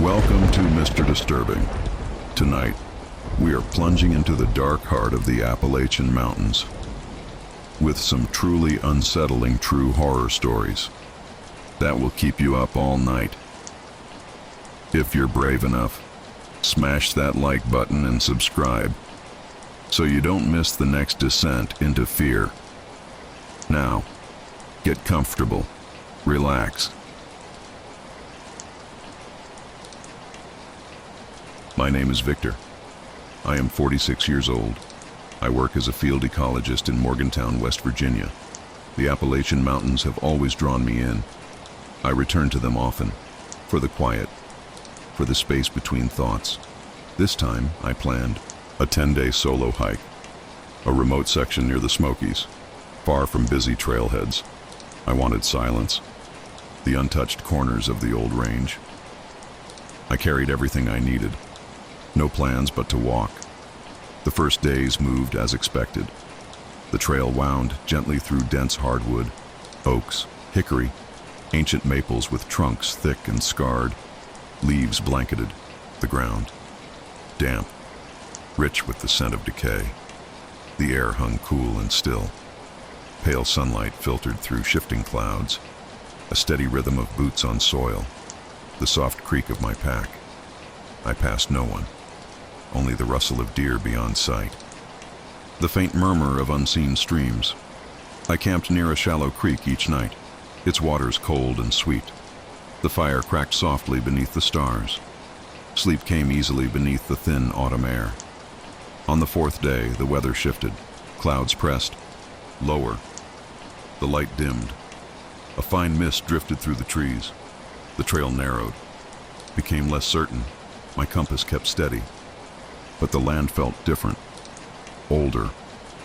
Welcome to Mr. Disturbing. Tonight, we are plunging into the dark heart of the Appalachian Mountains with some truly unsettling true horror stories that will keep you up all night. If you're brave enough, smash that like button and subscribe so you don't miss the next descent into fear. Now, get comfortable, relax. My name is Victor. I am 46 years old. I work as a field ecologist in Morgantown, West Virginia. The Appalachian Mountains have always drawn me in. I return to them often, for the quiet, for the space between thoughts. This time, I planned a 10-day solo hike, a remote section near the Smokies, far from busy trailheads. I wanted silence, the untouched corners of the old range. I carried everything I needed. No plans but to walk. The first days moved as expected. The trail wound gently through dense hardwood, oaks, hickory, ancient maples with trunks thick and scarred. Leaves blanketed the ground, damp, rich with the scent of decay. The air hung cool and still. Pale sunlight filtered through shifting clouds, a steady rhythm of boots on soil, the soft creak of my pack. I passed no one. Only the rustle of deer beyond sight, the faint murmur of unseen streams. I camped near a shallow creek each night, its waters cold and sweet. The fire cracked softly beneath the stars. Sleep came easily beneath the thin autumn air. On the fourth day, the weather shifted. Clouds pressed lower. The light dimmed. A fine mist drifted through the trees. The trail narrowed, became less certain. My compass kept steady. But the land felt different, older,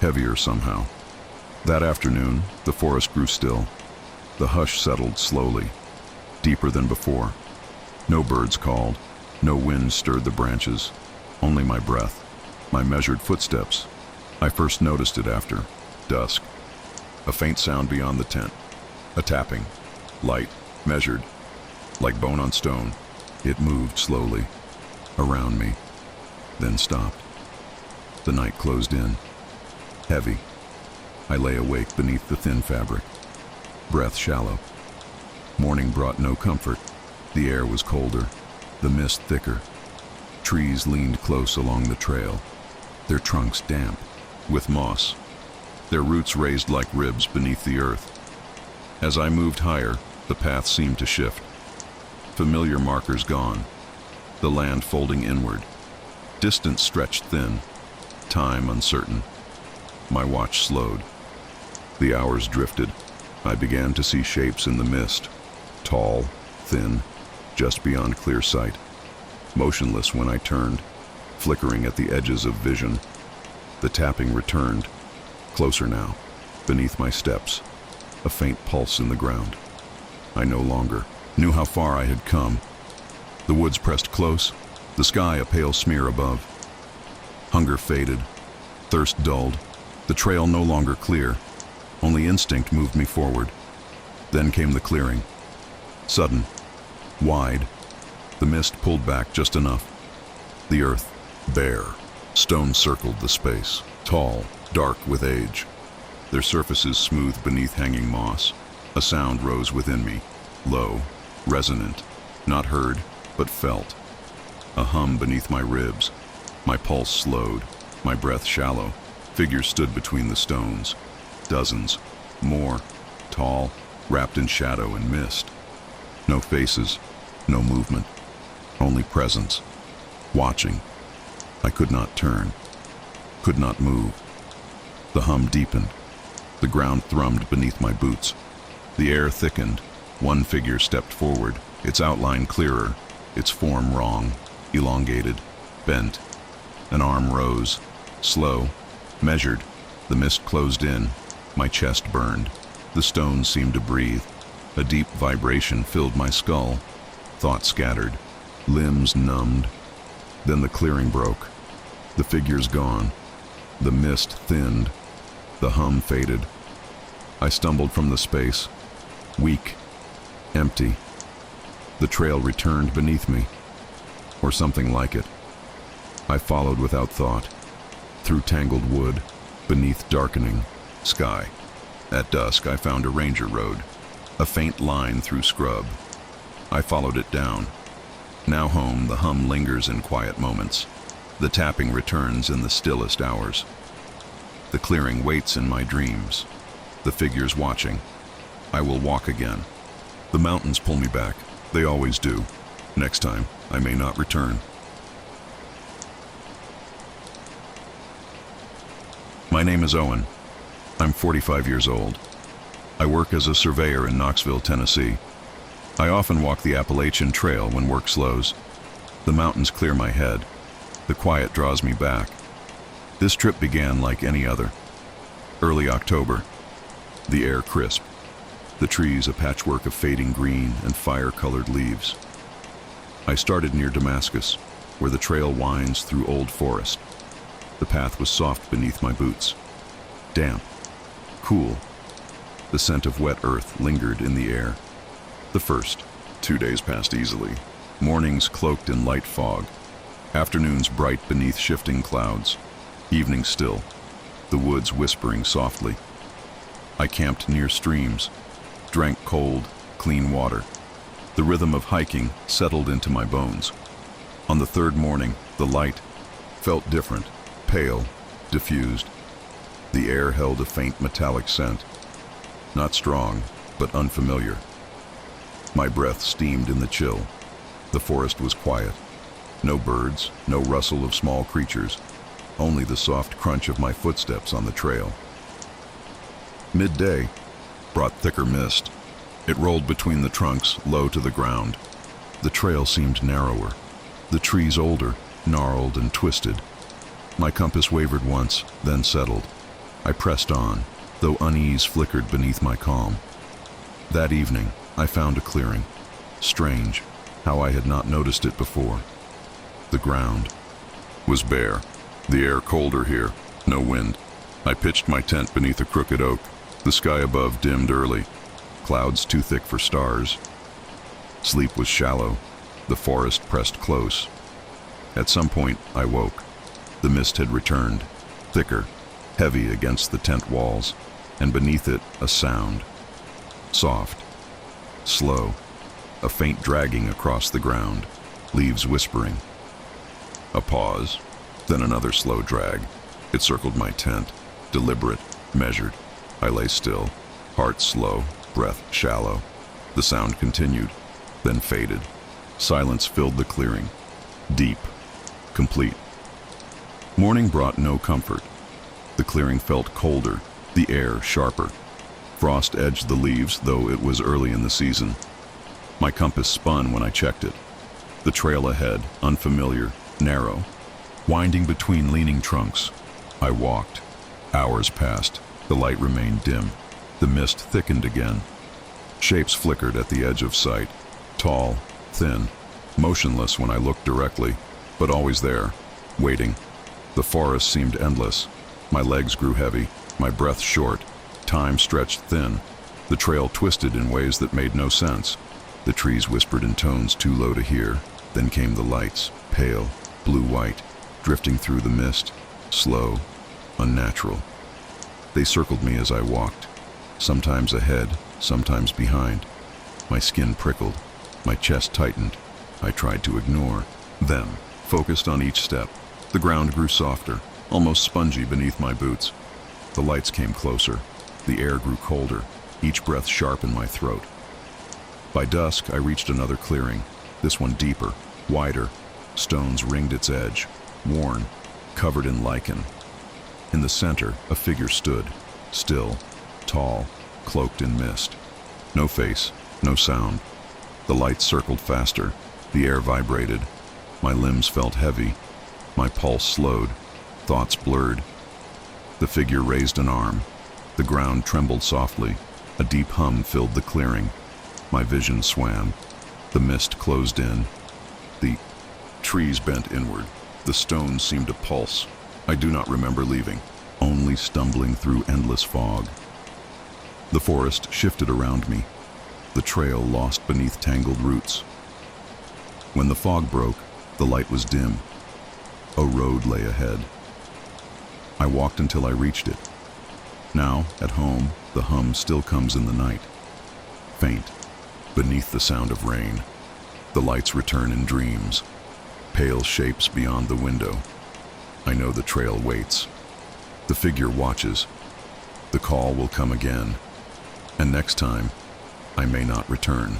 heavier somehow. That afternoon, the forest grew still. The hush settled slowly, deeper than before. No birds called, no wind stirred the branches, only my breath, my measured footsteps. I first noticed it after dusk. A faint sound beyond the tent, a tapping, light, measured, like bone on stone. It moved slowly, around me, then stopped. The night closed in, heavy. I lay awake beneath the thin fabric, breath shallow. Morning brought no comfort. The air was colder, the mist thicker. Trees leaned close along the trail, their trunks damp, with moss, their roots raised like ribs beneath the earth. As I moved higher, the path seemed to shift. Familiar markers gone, the land folding inward. Distance stretched thin, time uncertain. My watch slowed. The hours drifted. I began to see shapes in the mist, tall, thin, just beyond clear sight. Motionless when I turned, flickering at the edges of vision. The tapping returned, closer now, beneath my steps, a faint pulse in the ground. I no longer knew how far I had come. The woods pressed close, the sky a pale smear above. Hunger faded, thirst dulled, the trail no longer clear. Only instinct moved me forward. Then came the clearing. Sudden, wide, the mist pulled back just enough. The earth, bare, stone circled the space, tall, dark with age. Their surfaces smooth beneath hanging moss. A sound rose within me, low, resonant, not heard, but felt. A hum beneath my ribs. My pulse slowed, my breath shallow. Figures stood between the stones. Dozens, more, tall, wrapped in shadow and mist. No faces, no movement, only presence. Watching. I could not turn, could not move. The hum deepened. The ground thrummed beneath my boots. The air thickened. One figure stepped forward, its outline clearer, its form wrong. Elongated, bent. An arm rose, slow, measured. The mist closed in. My chest burned. The stones seemed to breathe. A deep vibration filled my skull. Thoughts scattered, limbs numbed. Then the clearing broke. The figures gone. The mist thinned. The hum faded. I stumbled from the space, weak, empty. The trail returned beneath me. or something like it. I followed without thought, through tangled wood, beneath darkening sky. At dusk, I found a ranger road, a faint line through scrub. I followed it down. Now home, the hum lingers in quiet moments. The tapping returns in the stillest hours. The clearing waits in my dreams. The figures watching. I will walk again. The mountains pull me back. They always do. Next time, I may not return. My name is Owen. I'm 45 years old. I work as a surveyor in Knoxville, Tennessee. I often walk the Appalachian Trail when work slows. The mountains clear my head. The quiet draws me back. This trip began like any other. Early October. The air crisp. The trees a patchwork of fading green and fire-colored leaves. I started near Damascus, where the trail winds through old forest. The path was soft beneath my boots. Damp. Cool. The scent of wet earth lingered in the air. The first 2 days passed easily. Mornings cloaked in light fog. Afternoons bright beneath shifting clouds. Evenings still. The woods whispering softly. I camped near streams. Drank cold, clean water. The rhythm of hiking settled into my bones. On the third morning, the light felt different, pale, diffused. The air held a faint metallic scent. Not strong, but unfamiliar. My breath steamed in the chill. The forest was quiet. No birds, no rustle of small creatures, only the soft crunch of my footsteps on the trail. Midday brought thicker mist. It rolled between the trunks, low to the ground. The trail seemed narrower, the trees older, gnarled and twisted. My compass wavered once, then settled. I pressed on, though unease flickered beneath my calm. That evening, I found a clearing. Strange, how I had not noticed it before. The ground was bare, the air colder here, no wind. I pitched my tent beneath a crooked oak. The sky above dimmed early, clouds too thick for stars. Sleep was shallow, the forest pressed close. At some point, I woke. The mist had returned, thicker, heavy against the tent walls, and beneath it, a sound. Soft, slow, a faint dragging across the ground, leaves whispering. A pause, then another slow drag. It circled my tent, deliberate, measured. I lay still, heart slow, breath shallow. The sound continued, then faded. Silence filled the clearing, deep, complete. Morning brought no comfort. The clearing felt colder, the air sharper. Frost edged the leaves, though it was early in the season. My compass spun when I checked it. The trail ahead, unfamiliar, narrow, winding between leaning trunks. I walked. Hours passed. The light remained dim. The mist thickened again. Shapes flickered at the edge of sight. Tall, thin, motionless when I looked directly, but always there, waiting. The forest seemed endless. My legs grew heavy, my breath short. Time stretched thin. The trail twisted in ways that made no sense. The trees whispered in tones too low to hear. Then came the lights, pale, blue-white, drifting through the mist, slow, unnatural. They circled me as I walked, sometimes ahead, sometimes behind. My skin prickled, my chest tightened. I tried to ignore them, focused on each step. The ground grew softer, almost spongy beneath my boots. The lights came closer. The air grew colder, each breath sharp in my throat. By dusk, I reached another clearing, this one deeper, wider. Stones ringed its edge, worn, covered in lichen. In the center, a figure stood, still, tall, cloaked in mist. No face, no sound. The light circled faster, the air vibrated. My limbs felt heavy, my pulse slowed, thoughts blurred. The figure raised an arm. The ground trembled softly. A deep hum filled the clearing. My vision swam. The mist closed in. The trees bent inward. The stones seemed to pulse. I do not remember leaving, only stumbling through endless fog. The forest shifted around me, the trail lost beneath tangled roots. When the fog broke, The light was dim. A road lay ahead. I walked until I reached it. Now, at home, the hum still comes in the night. Faint, beneath the sound of rain. The lights return in dreams. Pale shapes beyond the window. I know the trail waits. The figure watches. The call will come again. And next time, I may not return.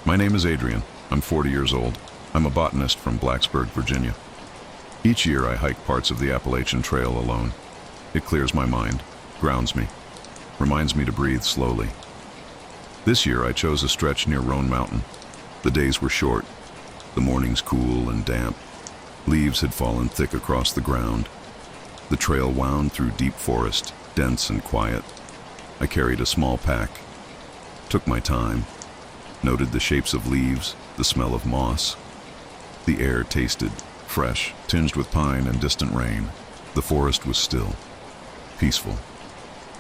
My name is Adrian. I'm 40 years old. I'm a botanist from Blacksburg, Virginia. Each year I hike parts of the Appalachian Trail alone. It clears my mind, grounds me, reminds me to breathe slowly. This year I chose a stretch near Roan Mountain. The days were short, the mornings cool and damp. Leaves had fallen thick across the ground. The trail wound through deep forest, dense and quiet. I carried a small pack, took my time, noted the shapes of leaves, the smell of moss. The air tasted fresh, tinged with pine and distant rain. The forest was still, peaceful.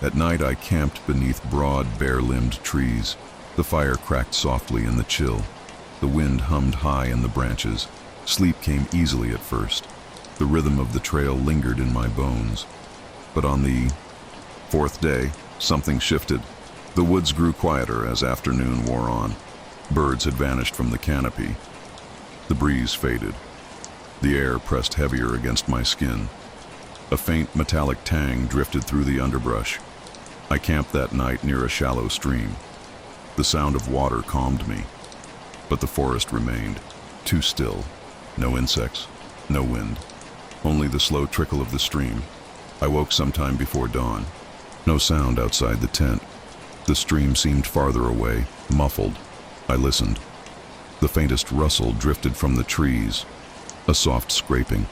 At night I camped beneath broad, bare-limbed trees. The fire cracked softly in the chill. The wind hummed high in the branches. Sleep came easily at first. The rhythm of the trail lingered in my bones. But on the fourth day, something shifted. The woods grew quieter as afternoon wore on. Birds had vanished from the canopy. The breeze faded. The air pressed heavier against my skin. A faint metallic tang drifted through the underbrush. I camped that night near a shallow stream. The sound of water calmed me, but the forest remained, too still. No insects, no wind, only the slow trickle of the stream. I woke sometime before dawn. No sound outside the tent. The stream seemed farther away, muffled. I listened. The faintest rustle drifted from the trees, a soft scraping,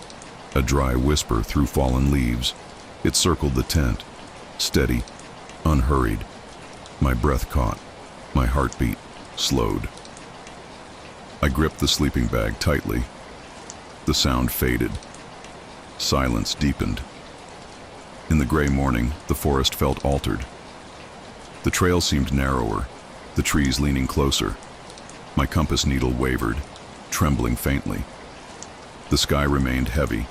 a dry whisper through fallen leaves. It circled the tent, steady, unhurried. My breath caught, my heartbeat slowed. I gripped the sleeping bag tightly. The sound faded. Silence deepened. In the gray morning, the forest felt altered. The trail seemed narrower, the trees leaning closer. My compass needle wavered, trembling faintly. The sky remained heavy,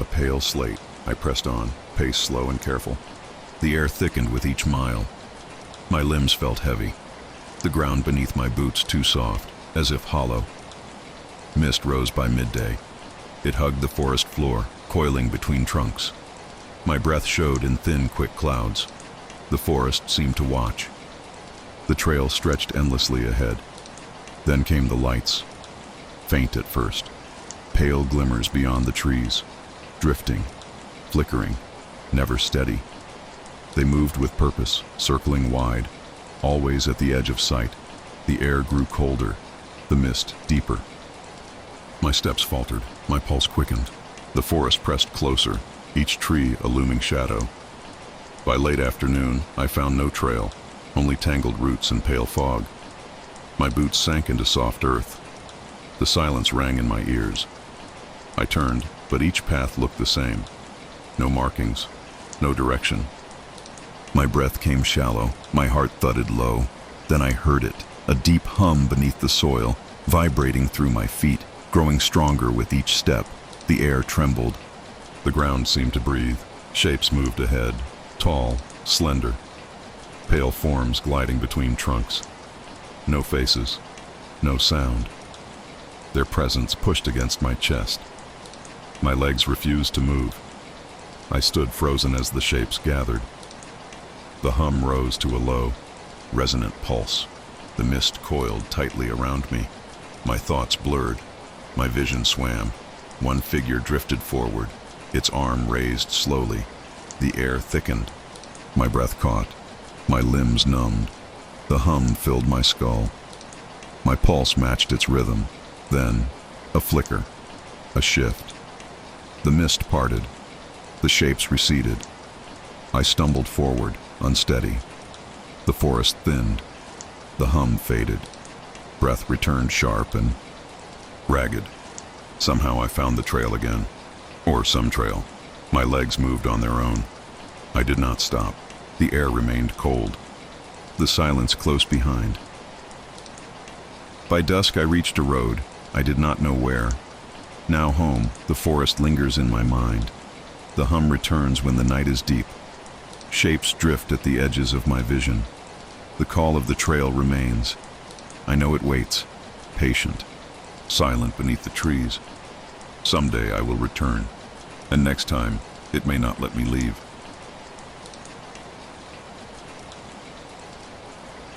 a pale slate. I pressed on, pace slow and careful. The air thickened with each mile. My limbs felt heavy, the ground beneath my boots too soft, as if hollow. Mist rose by midday. It hugged the forest floor, coiling between trunks. My breath showed in thin, quick clouds. The forest seemed to watch. The trail stretched endlessly ahead. Then came the lights, faint at first, pale glimmers beyond the trees, drifting, flickering, never steady. They moved with purpose, circling wide, always at the edge of sight. The air grew colder, the mist deeper. My steps faltered, my pulse quickened. The forest pressed closer, each tree a looming shadow. By late afternoon, I found no trail, only tangled roots and pale fog. My boots sank into soft earth. The silence rang in my ears. I turned, but each path looked the same. No markings, no direction. My breath came shallow, my heart thudded low. Then I heard it, a deep hum beneath the soil, vibrating through my feet, growing stronger with each step. The air trembled. The ground seemed to breathe. Shapes moved ahead, tall, slender. Pale forms gliding between trunks. No faces, no sound. Their presence pushed against my chest. My legs refused to move. I stood frozen as the shapes gathered. The hum rose to a low, resonant pulse. The mist coiled tightly around me. My thoughts blurred. My vision swam. One figure drifted forward, its arm raised slowly. The air thickened. My breath caught. My limbs numbed. The hum filled my skull. My pulse matched its rhythm. Then, a flicker, a shift. The mist parted. The shapes receded. I stumbled forward, unsteady. The forest thinned. The hum faded. Breath returned sharp and ragged. Somehow I found the trail again. Or some trail. My legs moved on their own. I did not stop. The air remained cold. The silence close behind. By dusk I reached a road. I did not know where. Now home, the forest lingers in my mind. The hum returns when the night is deep. Shapes drift at the edges of my vision. The call of the trail remains. I know it waits, patient, silent beneath the trees. Someday I will return, and next time it may not let me leave.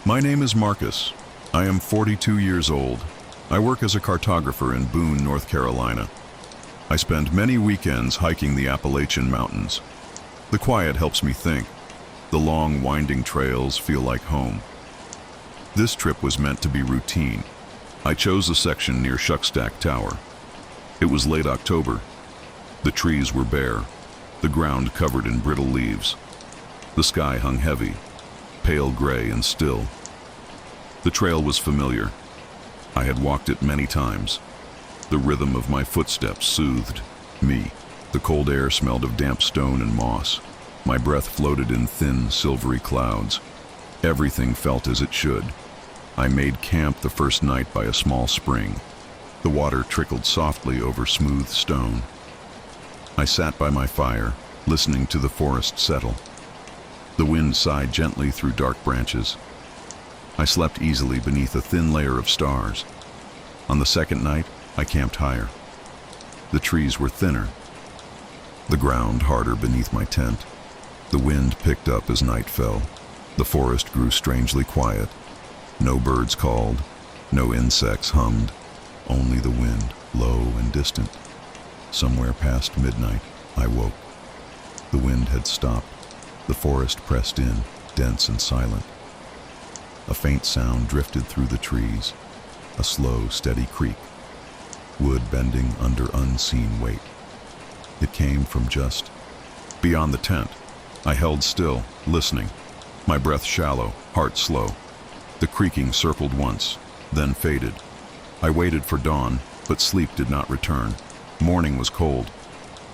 My name is Marcus. I am 42 years old. I work as a cartographer in Boone, North Carolina. I spend many weekends hiking the Appalachian Mountains. The quiet helps me think. The long, winding trails feel like home. This trip was meant to be routine. I chose a section near Shuckstack Tower. It was late October. The trees were bare, the ground covered in brittle leaves. The sky hung heavy, pale gray and still. The trail was familiar. I had walked it many times. The rhythm of my footsteps soothed me. The cold air smelled of damp stone and moss. My breath floated in thin, silvery clouds. Everything felt as it should. I made camp the first night by a small spring. The water trickled softly over smooth stone. I sat by my fire, listening to the forest settle. The wind sighed gently through dark branches. I slept easily beneath a thin layer of stars. On the second night, I camped higher. The trees were thinner, the ground harder beneath my tent. The wind picked up as night fell. The forest grew strangely quiet. No birds called, no insects hummed, only the wind, low and distant. Somewhere past midnight, I woke. The wind had stopped. The forest pressed in, dense and silent. A faint sound drifted through the trees, a slow, steady creak, wood bending under unseen weight. It came from just beyond the tent. I held still, listening, my breath shallow, heart slow. The creaking circled once, then faded. I waited for dawn, but sleep did not return. Morning was cold,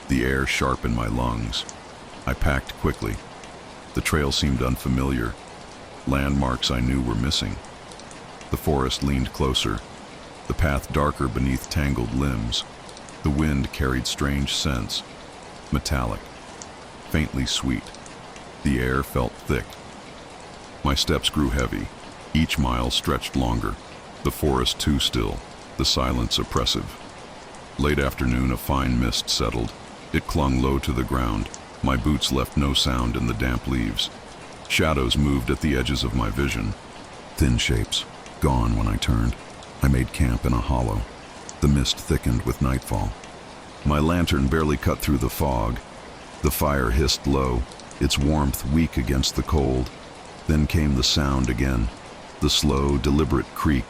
the air sharp in my lungs. I packed quickly. The trail seemed unfamiliar. Landmarks I knew were missing. The forest leaned closer, the path darker beneath tangled limbs. The wind carried strange scents, metallic, faintly sweet. The air felt thick. My steps grew heavy. Each mile stretched longer. The forest too still, the silence oppressive. Late afternoon, a fine mist settled. It clung low to the ground. My boots left no sound in the damp leaves. Shadows moved at the edges of my vision. Thin shapes, gone when I turned. I made camp in a hollow. The mist thickened with nightfall. My lantern barely cut through the fog. The fire hissed low, its warmth weak against the cold. Then came the sound again, the slow, deliberate creak,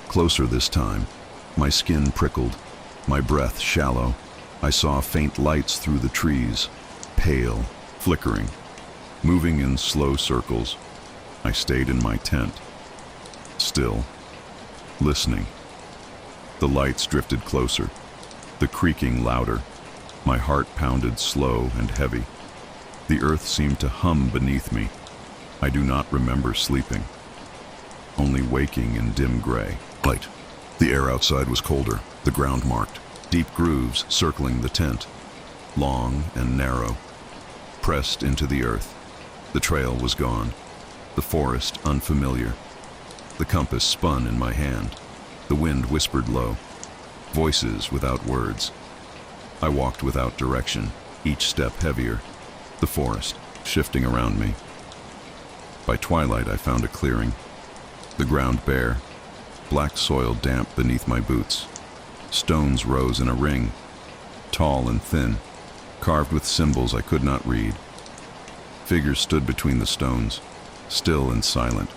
closer this time. My skin prickled, my breath shallow. I saw faint lights through the trees, pale, flickering, moving in slow circles. I stayed in my tent, still, listening. The lights drifted closer, the creaking louder. My heart pounded slow and heavy. The earth seemed to hum beneath me. I do not remember sleeping, only waking in dim gray light. The air outside was colder, the ground marked, deep grooves circling the tent, long and narrow, pressed into the earth. The trail was gone, the forest unfamiliar. The compass spun in my hand. The wind whispered low, voices without words. I walked without direction, each step heavier, the forest shifting around me. By twilight I found a clearing, the ground bare, black soil damp beneath my boots. Stones rose in a ring, tall and thin, carved with symbols I could not read. Figures stood between the stones, still and silent,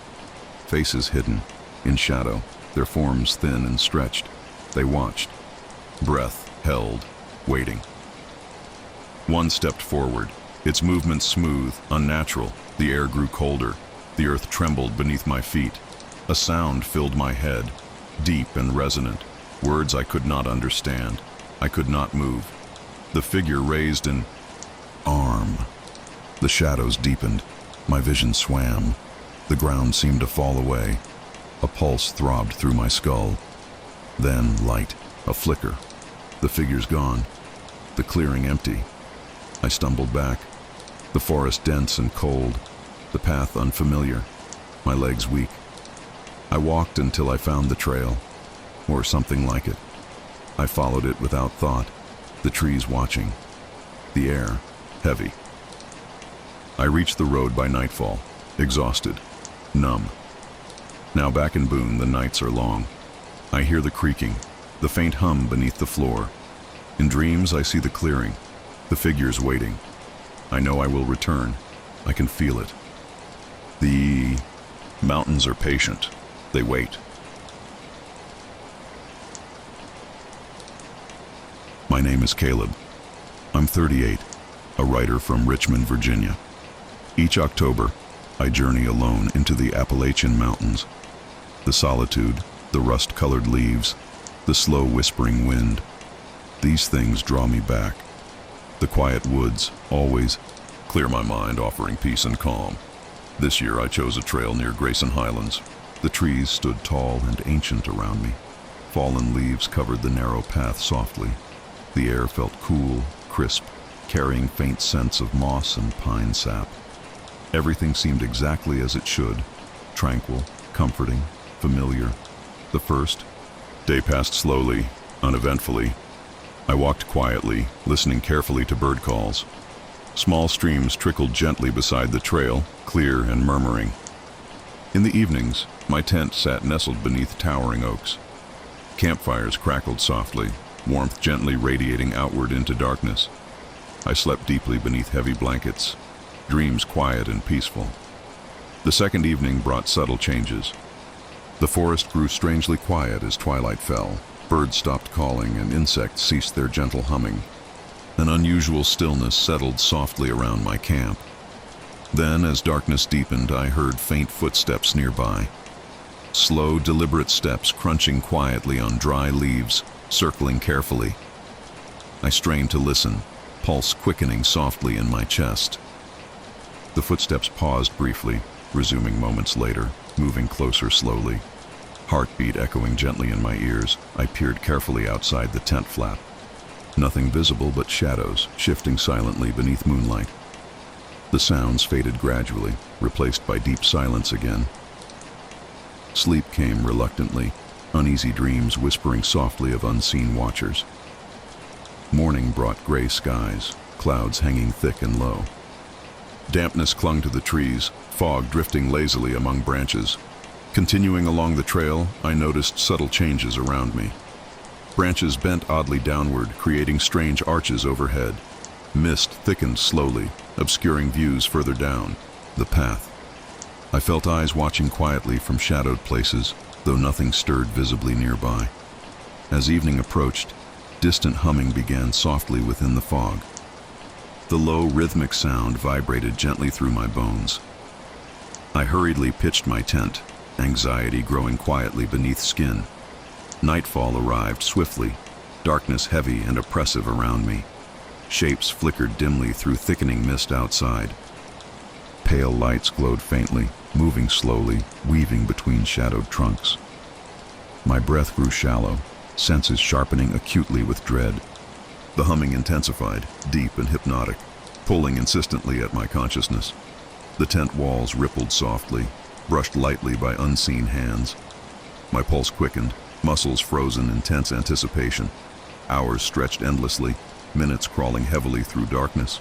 faces hidden, in shadow, their forms thin and stretched. They watched, breath held, waiting. One stepped forward, its movement smooth, unnatural. The air grew colder. The earth trembled beneath my feet. A sound filled my head, deep and resonant. Words I could not understand. I could not move. The figure raised an arm. The shadows deepened. My vision swam. The ground seemed to fall away. A pulse throbbed through my skull. Then light, a flicker. The figure's gone. The clearing empty. I stumbled back. The forest dense and cold. The path unfamiliar. My legs weak. I walked until I found the trail, or something like it. I followed it without thought, the trees watching. The air heavy. I reached the road by nightfall, exhausted, numb. Now back in Boone, the nights are long. I hear the creaking, the faint hum beneath the floor. In dreams, I see the clearing, the figures waiting. I know I will return. I can feel it. The mountains are patient. They wait. My name is Caleb. I'm 38, a writer from Richmond, Virginia. Each October, I journey alone into the Appalachian Mountains. The solitude, the rust-colored leaves, the slow whispering wind. These things draw me back. The quiet woods always clear my mind, offering peace and calm. This year I chose a trail near Grayson Highlands. The trees stood tall and ancient around me. Fallen leaves covered the narrow path softly. The air felt cool, crisp, carrying faint scents of moss and pine sap. Everything seemed exactly as it should, tranquil, comforting, familiar. The first day passed slowly, uneventfully. I walked quietly, listening carefully to bird calls. Small streams trickled gently beside the trail, clear and murmuring. In the evenings, my tent sat nestled beneath towering oaks. Campfires crackled softly, warmth gently radiating outward into darkness. I slept deeply beneath heavy blankets, dreams quiet and peaceful. The second evening brought subtle changes. The forest grew strangely quiet as twilight fell. Birds stopped calling and insects ceased their gentle humming. An unusual stillness settled softly around my camp. Then, as darkness deepened, I heard faint footsteps nearby. Slow, deliberate steps crunching quietly on dry leaves, circling carefully. I strained to listen, pulse quickening softly in my chest. The footsteps paused briefly, resuming moments later, moving closer slowly. Heartbeat echoing gently in my ears, I peered carefully outside the tent flap. Nothing visible but shadows, shifting silently beneath moonlight. The sounds faded gradually, replaced by deep silence again. Sleep came reluctantly, uneasy dreams whispering softly of unseen watchers. Morning brought gray skies, clouds hanging thick and low. Dampness clung to the trees, fog drifting lazily among branches. Continuing along the trail, I noticed subtle changes around me. Branches bent oddly downward, creating strange arches overhead. Mist thickened slowly, obscuring views further down the path. I felt eyes watching quietly from shadowed places, though nothing stirred visibly nearby. As evening approached, distant humming began softly within the fog. The low, rhythmic sound vibrated gently through my bones. I hurriedly pitched my tent, anxiety growing quietly beneath skin. Nightfall arrived swiftly, darkness heavy and oppressive around me. Shapes flickered dimly through thickening mist outside. Pale lights glowed faintly, moving slowly, weaving between shadowed trunks. My breath grew shallow, senses sharpening acutely with dread. The humming intensified, deep and hypnotic, pulling insistently at my consciousness. The tent walls rippled softly, brushed lightly by unseen hands. My pulse quickened, muscles frozen in tense anticipation. Hours stretched endlessly, minutes crawling heavily through darkness.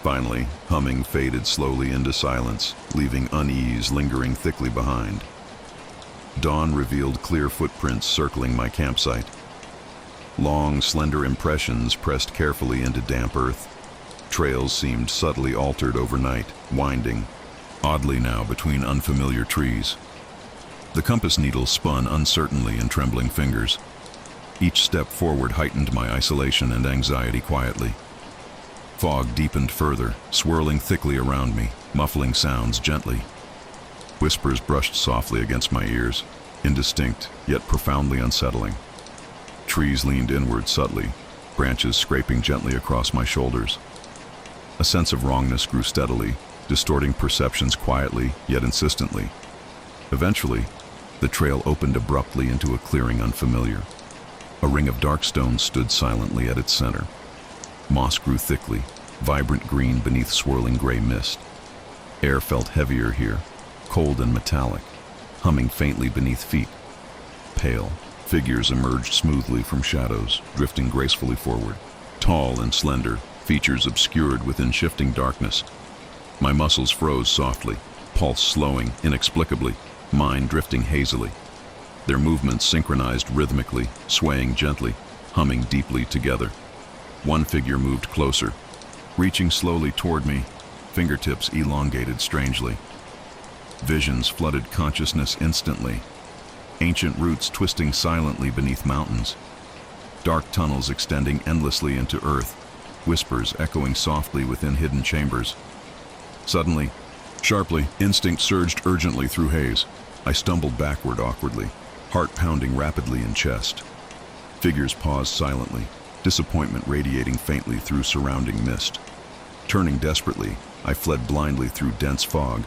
Finally, humming faded slowly into silence, leaving unease lingering thickly behind. Dawn revealed clear footprints circling my campsite. Long, slender impressions pressed carefully into damp earth. Trails seemed subtly altered overnight, winding, oddly now between unfamiliar trees. The compass needle spun uncertainly in trembling fingers. Each step forward heightened my isolation and anxiety quietly. Fog deepened further, swirling thickly around me, muffling sounds gently. Whispers brushed softly against my ears, indistinct, yet profoundly unsettling. Trees leaned inward subtly, branches scraping gently across my shoulders. A sense of wrongness grew steadily, distorting perceptions quietly, yet insistently. Eventually, The trail opened abruptly into a clearing unfamiliar. A ring of dark stones stood silently at its center. Moss grew thickly, vibrant green beneath swirling gray mist. Air felt heavier here, cold and metallic, humming faintly beneath feet. Pale figures emerged smoothly from shadows, drifting gracefully forward. Tall and slender, features obscured within shifting darkness. My muscles froze softly, pulse slowing inexplicably, mind drifting hazily. Their movements synchronized rhythmically, swaying gently, humming deeply together. One figure moved closer, reaching slowly toward me, fingertips elongated strangely. Visions flooded consciousness instantly. Ancient roots twisting silently beneath mountains. Dark tunnels extending endlessly into earth, whispers echoing softly within hidden chambers. Suddenly, sharply, instinct surged urgently through haze. I stumbled backward awkwardly, heart pounding rapidly in chest. Figures paused silently, disappointment radiating faintly through surrounding mist. Turning desperately, I fled blindly through dense fog,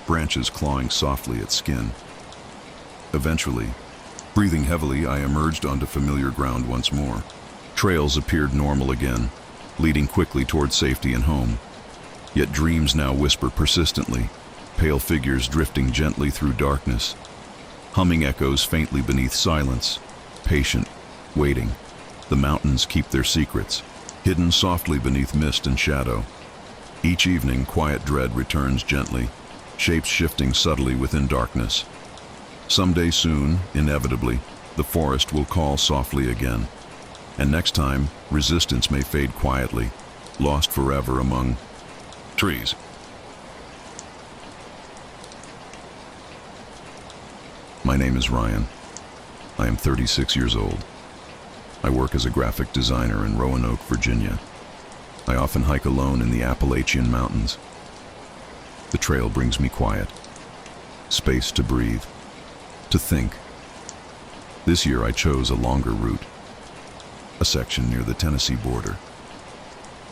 branches clawing softly at skin. Eventually, breathing heavily, I emerged onto familiar ground once more. Trails appeared normal again, leading quickly toward safety and home. Yet dreams now whisper persistently, pale figures drifting gently through darkness. Humming echoes faintly beneath silence, patient, waiting. The mountains keep their secrets, hidden softly beneath mist and shadow. Each evening, quiet dread returns gently, shapes shifting subtly within darkness. Someday soon, inevitably, the forest will call softly again. And next time, resistance may fade quietly, lost forever among trees. My name is Ryan. I am 36 years old. I work as a graphic designer in Roanoke, Virginia. I often hike alone in the Appalachian mountains. The trail brings me quiet, space to breathe, to think. This year I chose a longer route, a section near the Tennessee border.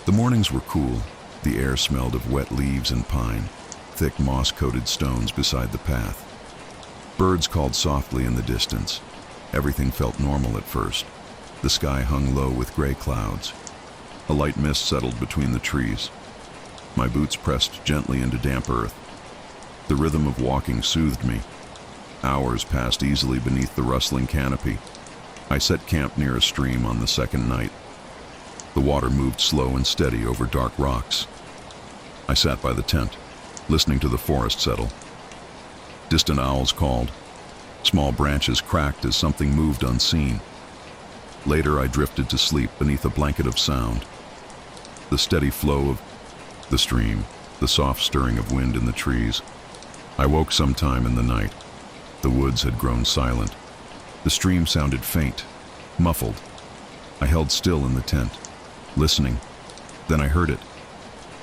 The mornings were cool. The air smelled of wet leaves and pine, thick moss-coated stones beside the path. Birds called softly in the distance. Everything felt normal at first. The sky hung low with gray clouds. A light mist settled between the trees. My boots pressed gently into damp earth. The rhythm of walking soothed me. Hours passed easily beneath the rustling canopy. I set camp near a stream on the second night. The water moved slow and steady over dark rocks. I sat by the tent, listening to the forest settle. Distant owls called. Small branches cracked as something moved unseen. Later I drifted to sleep beneath a blanket of sound. The steady flow of the stream, the soft stirring of wind in the trees. I woke sometime in the night. The woods had grown silent. The stream sounded faint, muffled. I held still in the tent, listening. Then I heard it.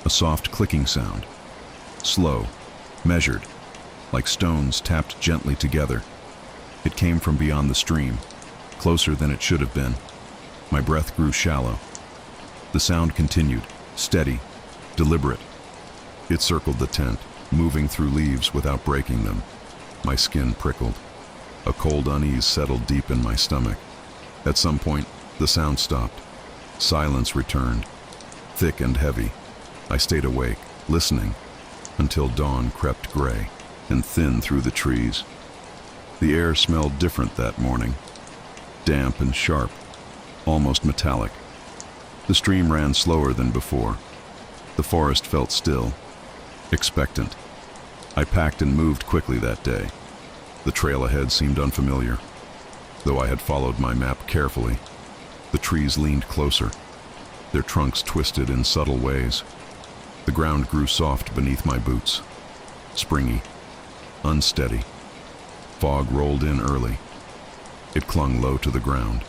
A soft clicking sound. Slow, measured, like stones tapped gently together. It came from beyond the stream, closer than it should have been. My breath grew shallow. The sound continued, steady, deliberate. It circled the tent, moving through leaves without breaking them. My skin prickled. A cold unease settled deep in my stomach. At some point, the sound stopped. Silence returned, thick and heavy. I stayed awake, listening, until dawn crept gray and thin through the trees. The air smelled different that morning, damp and sharp, almost metallic. The stream ran slower than before. The forest felt still, expectant. I packed and moved quickly that day. The trail ahead seemed unfamiliar, though I had followed my map carefully. The trees leaned closer, their trunks twisted in subtle ways. The ground grew soft beneath my boots, springy, unsteady. Fog rolled in early. It clung low to the ground.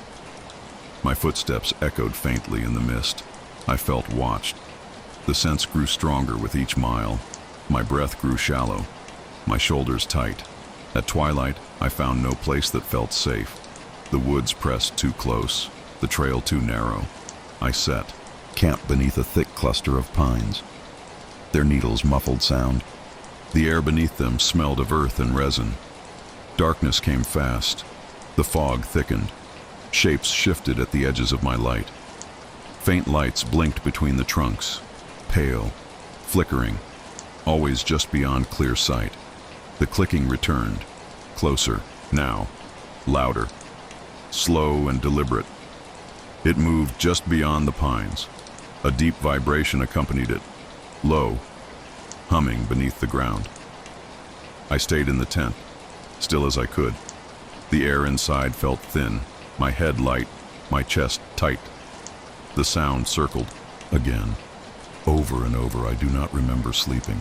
My footsteps echoed faintly in the mist. I felt watched. The sense grew stronger with each mile. My breath grew shallow, my shoulders tight. At twilight, I found no place that felt safe. The woods pressed too close, the trail too narrow. I sat, camped beneath a thick cluster of pines. Their needles muffled sound. The air beneath them smelled of earth and resin. Darkness came fast. The fog thickened. Shapes shifted at the edges of my light. Faint lights blinked between the trunks, pale, flickering, always just beyond clear sight. The clicking returned, closer, now, louder, slow and deliberate. It moved just beyond the pines. A deep vibration accompanied it, low, humming beneath the ground. I stayed in the tent, still as I could. The air inside felt thin, my head light, my chest tight. The sound circled, again. Over and over. I do not remember sleeping,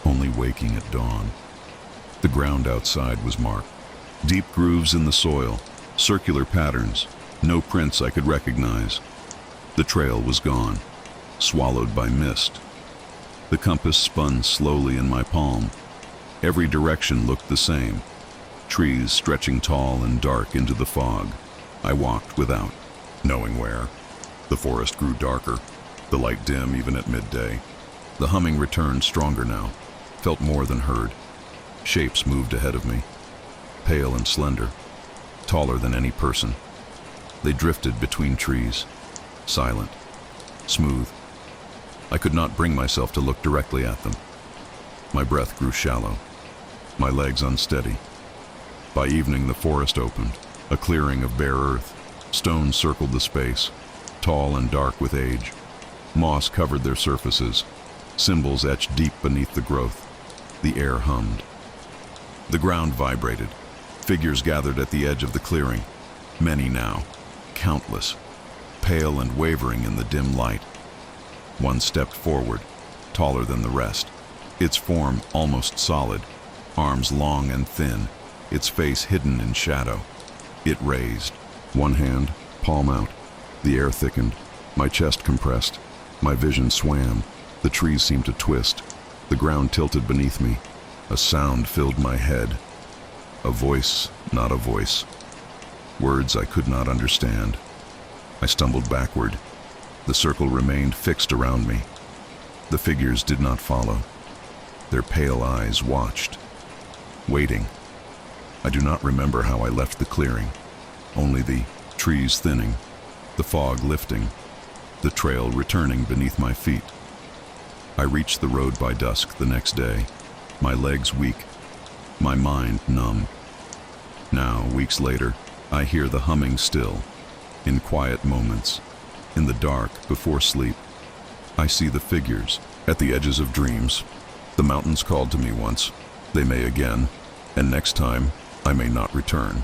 only waking at dawn. The ground outside was marked. Deep grooves in the soil, circular patterns, no prints I could recognize. The trail was gone, swallowed by mist. The compass spun slowly in my palm. Every direction looked the same. Trees stretching tall and dark into the fog. I walked without knowing where. The forest grew darker, the light dim even at midday. The humming returned stronger now, felt more than heard. Shapes moved ahead of me, pale and slender, taller than any person. They drifted between trees, silent, smooth. I could not bring myself to look directly at them. My breath grew shallow, my legs unsteady. By evening, the forest opened, a clearing of bare earth. Stones circled the space, tall and dark with age. Moss covered their surfaces, symbols etched deep beneath the growth. The air hummed. The ground vibrated. Figures gathered at the edge of the clearing. Many now, countless, pale and wavering in the dim light. One stepped forward, taller than the rest, its form almost solid, arms long and thin, its face hidden in shadow. It raised, one hand, palm out. The air thickened, my chest compressed, my vision swam. The trees seemed to twist, the ground tilted beneath me. A sound filled my head. A voice, not a voice. Words I could not understand. I stumbled backward. The circle remained fixed around me. The figures did not follow. Their pale eyes watched, waiting. I do not remember how I left the clearing. Only the trees thinning, the fog lifting, the trail returning beneath my feet. I reached the road by dusk the next day, my legs weak, my mind numb. Now, weeks later, I hear the humming still, in quiet moments, in the dark before sleep. I see the figures at the edges of dreams. The mountains called to me once, they may again, and next time I may not return.